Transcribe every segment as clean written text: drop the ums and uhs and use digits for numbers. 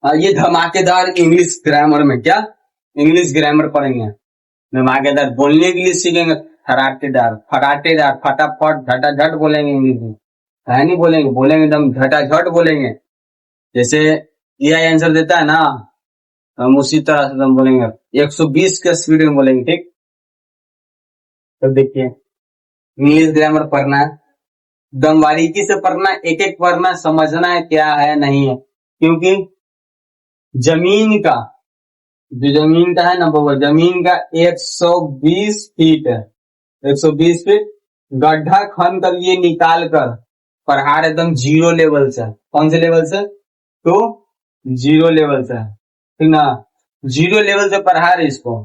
ये धमाकेदार English grammar में क्या इंग्लिश ग्रामर पढ़ेंगे। धमाकेदार बोलने के लिए सीखेंगे। फराटेदार, फटाटेदार, फटाफट, झटाझट बोलेंगे इंग्लिश में। है नहीं बोलेंगे, बोलेंगे एकदम झटाझट बोलेंगे। जैसे एआई आंसर देता है ना, हम उसी तरह से हम बोलेंगे 120 के स्पीड में बोलेंगे। ठीक, तो देखिए इंग्लिश ग्रामर पढ़ना है, दम बारीकी से पढ़ना, एक एक पढ़ना, समझना है क्या है नहीं है। क्योंकि जमीन का जो जमीन का है ना वो जमीन का 120 फीट है, 120 फीट गड्ढा खन कर ये निकाल कर पहाड़ एकदम जीरो लेवल से। कौन से लेवल से? तो जीरो लेवल से, ठीक ना। जीरो लेवल से पहाड़ है, इसको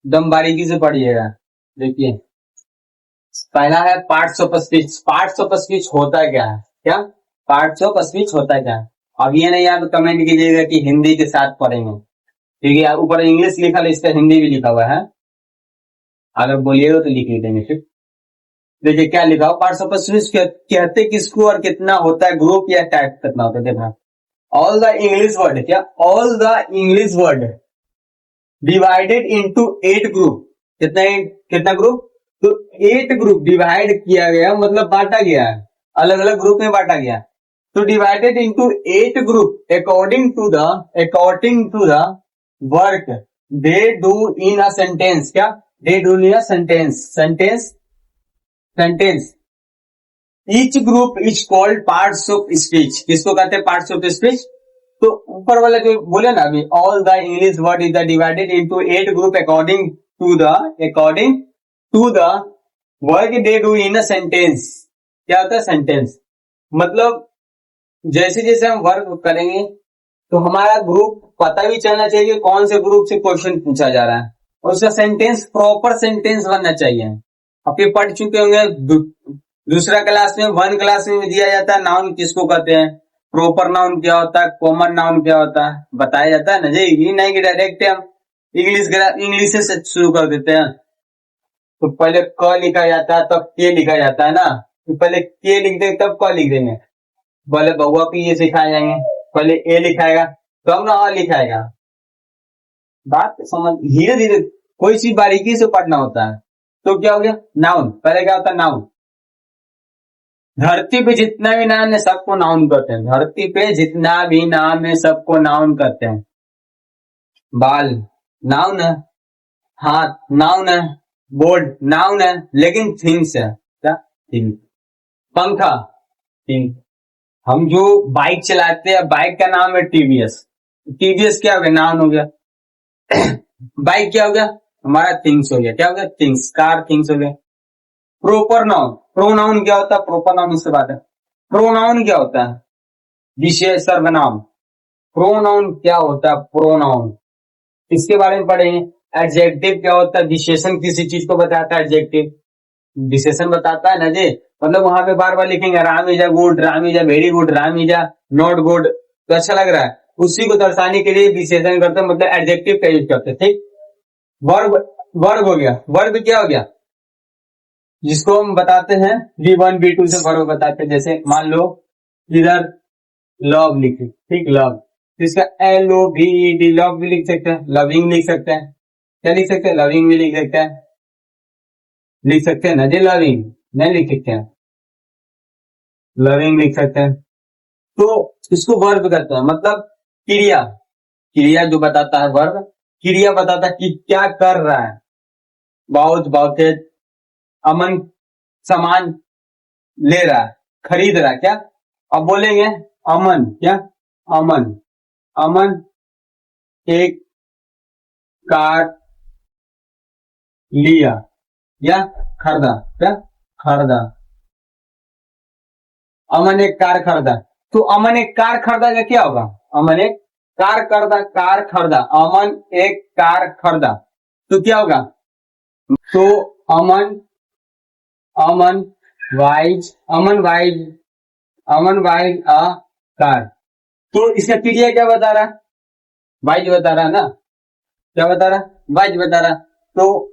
एकदम बारीकी से पढ़िएगा। देखिए पहला है parts of speech. Parts of speech होता क्या है? क्या पार्ट्स ऑफ स्पीच होता क्या है? अब ये नहीं आप कमेंट कीजिएगा कि हिंदी के साथ पढ़ेंगे, ठीक है। ऊपर इंग्लिश लिखा है, इसका हिंदी भी लिखा हुआ है, अगर बोलिएगा तो लिख देंगे। ठीक, देखिए क्या लिखा हो, पार्ट्स ऑफ स्पीच कहते किसको और कितना होता है, ग्रुप या टाइप कितना होता है। देखा ऑल द इंग्लिश वर्ड, क्या all the English word divided into 8 group. कितना ग्रुप? तो 8 ग्रुप डिवाइड किया गया, मतलब बांटा गया है, अलग अलग ग्रुप में बांटा गया। तो divided into 8 group according to the work they do in a sentence. क्या they do in a sentence each group is called parts of speech. किसको कहते हैं पार्ट्स ऑफ स्पीच? तो ऊपर वाला जो बोले ना अभी, all the English word is divided into 8 group according to the work they do in a sentence. क्या होता है सेंटेंस? मतलब जैसे जैसे हम वर्क करेंगे तो हमारा ग्रुप पता भी चलना चाहिए कौन से ग्रुप से क्वेश्चन पूछा जा रहा है, और उसका सेंटेंस प्रॉपर सेंटेंस बनना चाहिए। आप ये पढ़ चुके होंगे दूसरा क्लास में, 1 क्लास में दिया जाता है नाउन किसको कहते हैं, प्रॉपर नाउन क्या होता है, कॉमन नाउन क्या होता है, बताया जाता है ना जी। ये नहीं कि डायरेक्ट हम इंग्लिश से शुरू कर देते हैं। तो पहले क लिखा जाता है तब के लिखा जाता है ना, तो पहले के लिख देंगे तब क लिख देंगे। पहले बउआ को ये सिखाए जाएंगे, पहले ए लिखाएगा तब ना अ लिखाएगा। बात समझ, धीरे धीरे कोई चीज बारीकी से पढ़ना होता है। तो क्या हो गया नाउन, पहले क्या होता है नाउन। धरती पे जितना भी नाम है सबको नाउन कहते हैं। धरती पे जितना भी नाम है सबको नाउन कहते हैं। बाल नाउन है, हाथ नाउन है, बोर्ड नाउन है, लेकिन थिंग्स है। क्या थिंग? पंखा थिंग। हम जो बाइक चलाते हैं, बाइक का नाम है टीवीएस। टीवीएस क्या हो गया? नाउन हो गया। बाइक क्या हो गया? हमारा थिंग्स हो गया। क्या हो गया? थिंग्स। कार थिंग्स हो गया। प्रॉपर नाउन, प्रोनाउन क्या होता है? प्रॉपर नाउन उससे बात है। प्रोनाउन क्या होता है? विशेष सर्वनाम। प्रोनाउन क्या होता है? प्रोनाउन, इसके बारे में पढ़ेंगे। एडजेक्टिव क्या होता है? विशेषण किसी चीज को बताता है, एडजेक्टिव विशेषण बताता है ना जी। मतलब वहां पे बार बार लिखेंगे Ram is a good, Ram is a very good, Ram is a not good, तो अच्छा लग रहा है, उसी को दर्शाने के लिए विशेषण करते हैं, मतलब एडजेक्टिव का यूज करते हैं। ठीक, वर्ब, वर्ब हो गया। वर्ब क्या हो गया? जिसको हम बताते हैं V1 V2 से वर्ब बताते हैं। जैसे मान लो इधर लव लिखे, ठीक, लव, तो इसका LOVED लव भी लिख सकते हैं, लविंग लिख सकते हैं। क्या लिख सकते हैं? लविंग भी लिख सकते हैं, लिख सकते हैं ना जी। लविंग नहीं लिख सकते हैं, लविंग लिख सकते हैं। तो इसको वर्ब कहते हैं, मतलब क्रिया। क्रिया जो बताता है वर्ब, क्रिया बताता है कि क्या कर रहा है। बहुत बहुत अमन सामान ले रहा है, खरीद रहा है। क्या अब बोलेंगे? अमन, क्या अमन, अमन एक कार लिया या खरीदा। क्या खरीदा? अमन एक कार खरीदा। तो अमन एक कार खरीदा का क्या होगा? अमन एक कार खरीदा, अमन एक कार खरीदा, तो क्या होगा? तो अमन अमन वाइज अ कार। तो इसका क्रिया क्या बता रहा है? वाइज बता रहा है ना। क्या बता रहा है? वाइज बता रहा है। तो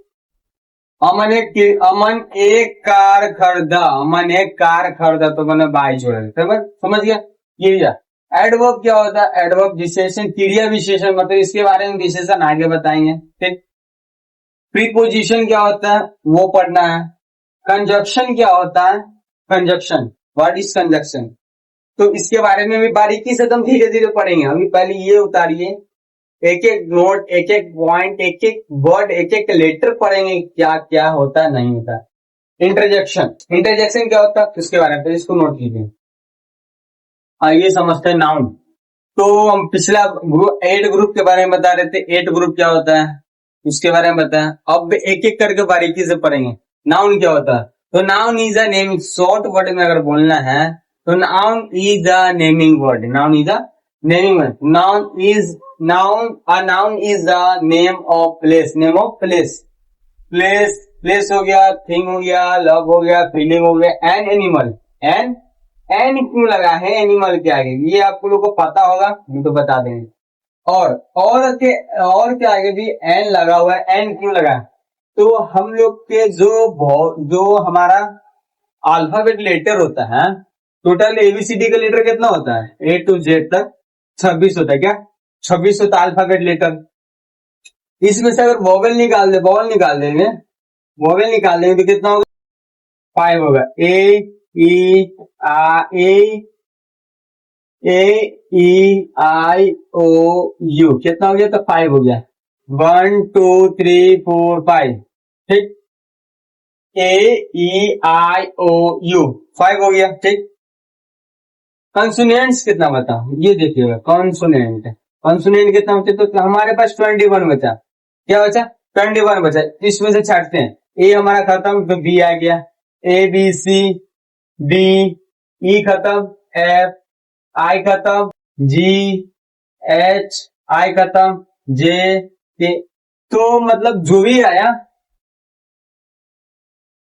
अमन एक कार खरीदा, अमन एक कार खरीदा, तो मैंने वाइज हो रहा है। समझ गया? क्रिया। एडवर्ब क्या होता है? एडवर्ब विशेषण, क्रिया विशेषण, मतलब इसके बारे में विशेषण आगे बताएंगे। ठीक। प्रीपोजिशन क्या होता है वो पढ़ना है। कंजक्शन क्या होता है? कंजक्शन, व्हाट इज कंजक्शन, तो इसके बारे में भी बारीकी से तुम धीरे धीरे पढ़ेंगे। अभी पहले ये उतारिए, एक एक नोट, एक एक पॉइंट, एक एक वर्ड, एक एक लेटर पढ़ेंगे, क्या क्या होता है नहीं होता। इंटरजेक्शन, इंटरजेक्शन क्या होता है इसके बारे में इसको नोट कीजिए। आइए समझते हैं नाउन। तो हम पिछला ग्रुप 8 ग्रुप के बारे में बता रहे थे, 8 ग्रुप क्या होता है उसके बारे में बताया। अब एक एक करके बारीकी से पढ़ेंगे। नाउन क्या होता है? तो noun is a name, short word में अगर बोलना है तो noun is a naming word, noun is a naming word. Noun is the name of place, name of place, place हो गया, थिंग हो गया, लव हो गया, फीलिंग हो गया, एन एनिमल। एन क्यों लगा है एनिमल के आगे, ये आपको लोगों को पता होगा, हम तो बता देंगे। और के आगे भी एन लगा हुआ है, एन क्यों लगा? तो हम लोग के जो हमारा अल्फाबेट लेटर होता है, टोटल एबीसीडी का लेटर कितना होता है? ए टू जेड तक 26 होता है। क्या 26 होता है अल्फाबेट लेटर। इसमें से अगर वोवेल निकाल देंगे, वोवेल निकाल देंगे तो कितना होगा? 5 होगा। ए ई आई ओ यू कितना हो गया? तो 5 हो गया। 1 2 3 4 5। ठीक। A E I O U 5 हो गया। ठीक। कंसोनेंट्स कितना बता, ये देखिएगा। कंसोनेंट कितना बचे? तो हमारे पास 21 बचा। क्या बचा? 21 बचा। इसमें से छाटते हैं। ए हमारा खत्म तो बी आ गया, ए बी सी डी, ई खत्म, एफ, आई खत्म, जी, एच, आई खत्म, जे, के। तो मतलब जो भी आया,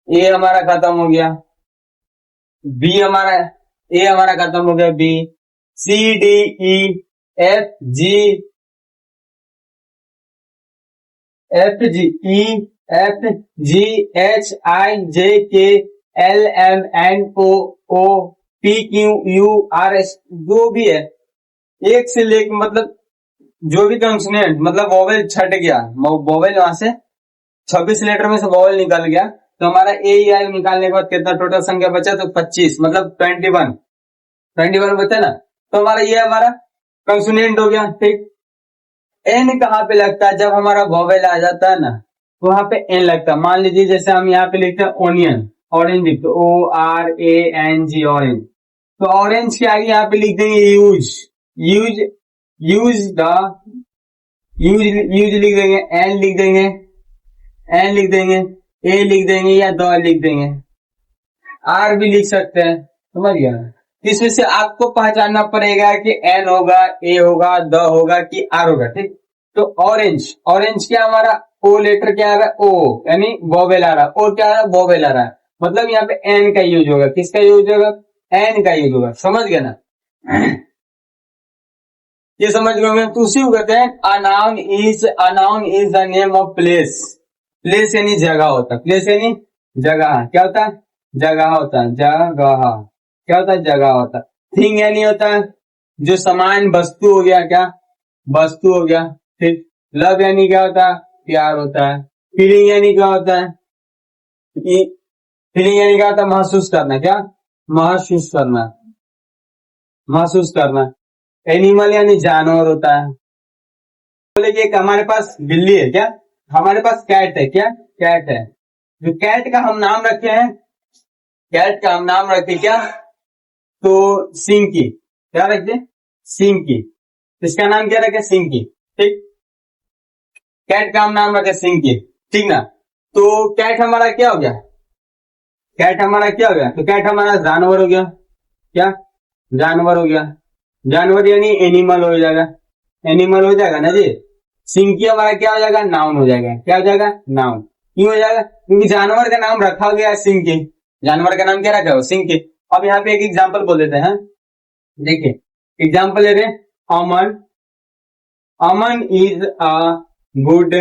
ए हमारा खत्म हो गया, बी हमारा, ए हमारा खत्म हो गया, B, C D E F G, F G E F G H I J K L M N O P Q U R S, जो भी है एक से लेकर, मतलब जो भी कंसोनेंट, मतलब वोवेल छट गया, वोवेल वहां से 26 लेटर में से वोवेल निकल गया, तो हमारा ए आई निकालने के बाद कितना टोटल संख्या बचा? तो 25, मतलब 21 बचा ना। तो हमारा ये हमारा कंसोनेंट हो गया। ठीक। एन कहाँ पे लगता है? जब हमारा वोवेल आ जाता है ना, तो वहां पे एन लगता है। मान लीजिए जैसे हम यहाँ पे लिखते हैं ओनियन, ऑरेंज लिखते ORANG, ऑरेंज। तो ऑरेंज के आगे यहाँ पे लिख देंगे use, use use the, use लिख देंगे, एन लिख देंगे, ए लिख देंगे या द लिख देंगे, आर भी लिख सकते हैं। समझ गया? इसमें से आपको पहचानना पड़ेगा कि एन होगा, ए होगा, द होगा कि आर होगा। ठीक। तो ऑरेंज क्या हमारा? ओ लेटर क्या आ रहा है? ओ, यानी वोवेल आ रहा है। ओ क्या आ रहा है? वोवेल आ रहा है। मतलब यहाँ पे एन का यूज होगा। किसका यूज होगा? एन का यूज होगा। समझ गया ना? ये समझ गए? तो उसी को कहते हैं अनाउन is the name of place. Place यानी जगह होता है। प्लेस यानी जगह। क्या होता है? जगह होता है। जगह क्या होता है? जगह होता है। थिंग यानी होता है जो सामान, वस्तु हो गया। क्या? वस्तु हो गया। ठीक। लव यानी क्या होता है? प्यार होता है। फीलिंग यानी क्या होता है? फीलिंग यानी क्या होता है? महसूस करना। क्या? महसूस करना, महसूस करना। एनिमल यानी जानवर होता है। बोले कि एक हमारे पास बिल्ली है। क्या? हमारे पास कैट है। क्या? कैट है। जो कैट का हम नाम रखे हैं, कैट का हम नाम रखे क्या? तो सिंकी। क्या रखते? सिंकी। इसका नाम क्या रखे? सिंकी। ठीक। कैट का हम नाम रखे सिंकी। ठीक ना? तो कैट हमारा क्या हो गया? कैट हमारा क्या हो गया? तो कैट हमारा जानवर हो गया। क्या? जानवर हो गया। जानवर यानी एनिमल हो जाएगा। एनिमल हो जाएगा ना जी। सिंकी हमारा क्या हो जाएगा? नाउन हो जाएगा। क्या हो जाएगा? नाउन। क्यों हो जाएगा? क्योंकि जानवर का नाम रखा गया है सिंकी। जानवर का नाम क्या रखा है? सिंकी। अब यहाँ पे एक एग्जाम्पल बोल देते हैं। देखिए एग्जाम्पल ले रहे हैं। अमन, अमन इज अ गुड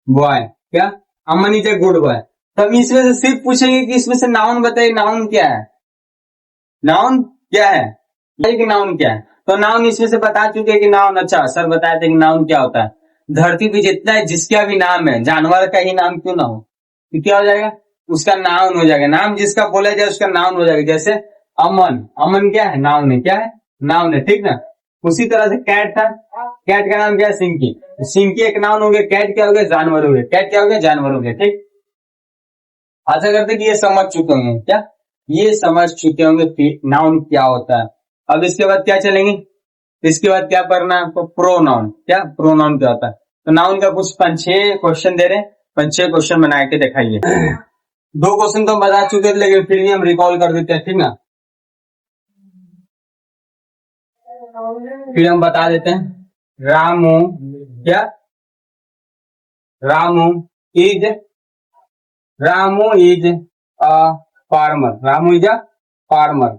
बॉय। क्या? अमन इज ए गुड बॉय। तब इसमें से सिर्फ पूछेंगे कि इसमें से नाउन बताइए, नाउन क्या है? नाउन क्या है? कि नाउन क्या है? तो नाउन इसमें से बता चुके हैं कि नाउन, अच्छा सर बताए थे कि नाउन क्या होता है। धरती पे जितना है जिसका भी नाम है, जानवर का ही नाम क्यों ना हो, तो क्या हो जाएगा, उसका नाउन हो जाएगा। नाम जिसका बोला जाए उसका नाउन हो जाएगा। जैसे अमन, अमन क्या है, नाउन है, क्या है, नाउन है, ठीक ना। उसी तरह से कैट था, कैट का नाम क्या है, सिंकी। सिंकी एक नाउन हो गया, कैट क्या हो गया, जानवर हो गया, कैट क्या हो गया, जानवर हो गया, ठीक। आशा करते कि ये समझ चुके होंगे, क्या ये समझ चुके होंगे कि नाउन क्या होता है। अब इसके बाद क्या चलेंगे, इसके बाद क्या पढ़ना है आपको, प्रोनाउन। क्या प्रोनाउन क्या होता है, तो नाउन का कुछ 5-6 क्वेश्चन दे रहे हैं, 5-6 क्वेश्चन बना के दिखाइए। 2 क्वेश्चन तो हम बता चुके थे, लेकिन फिर भी हम रिकॉल कर देते हैं, ठीक ना। फिर हम बता देते हैं। रामू, क्या, Ramu is, Ramu is a farmer, Ramu is a farmer,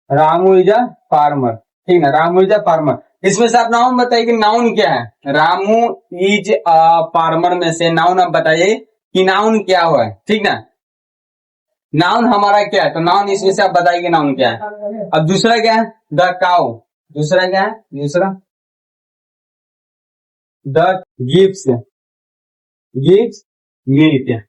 Ramu is a farmer, ठीक है, रामू इज अ फार्मर। इसमें से आप नाउन बताइए कि नाउन क्या है। रामू इज अ फार्मर में से नाउन आप बताइए कि नाउन क्या हुआ है, ठीक ना। नाउन हमारा क्या है, तो नाउन इसमें से आप बताइए कि नाउन क्या है। अब दूसरा क्या है, द काउ, दूसरा क्या है, दूसरा द गिव्स, गिव्स मिल्क।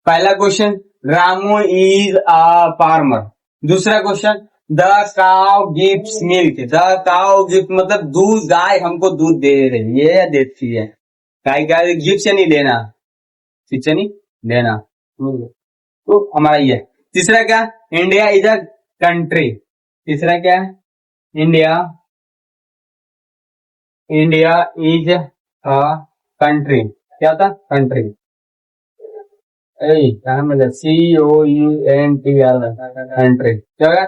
पहला question, Ramu is a farmer. दूसरा question, the cow gives milk, the cow gives मतलब दूध, गाय हमको दूध दे रही है या देती है। गाय, गाय गिफ्ट से नहीं लेना, ठीक है, नहीं लेना। तो हमारा ये तीसरा क्या, इंडिया इज अ कंट्री। तीसरा क्या है, India, India is a country, क्या था, कंट्री। क्या मतलब, COUNTR, कंट्री, क्या होगा,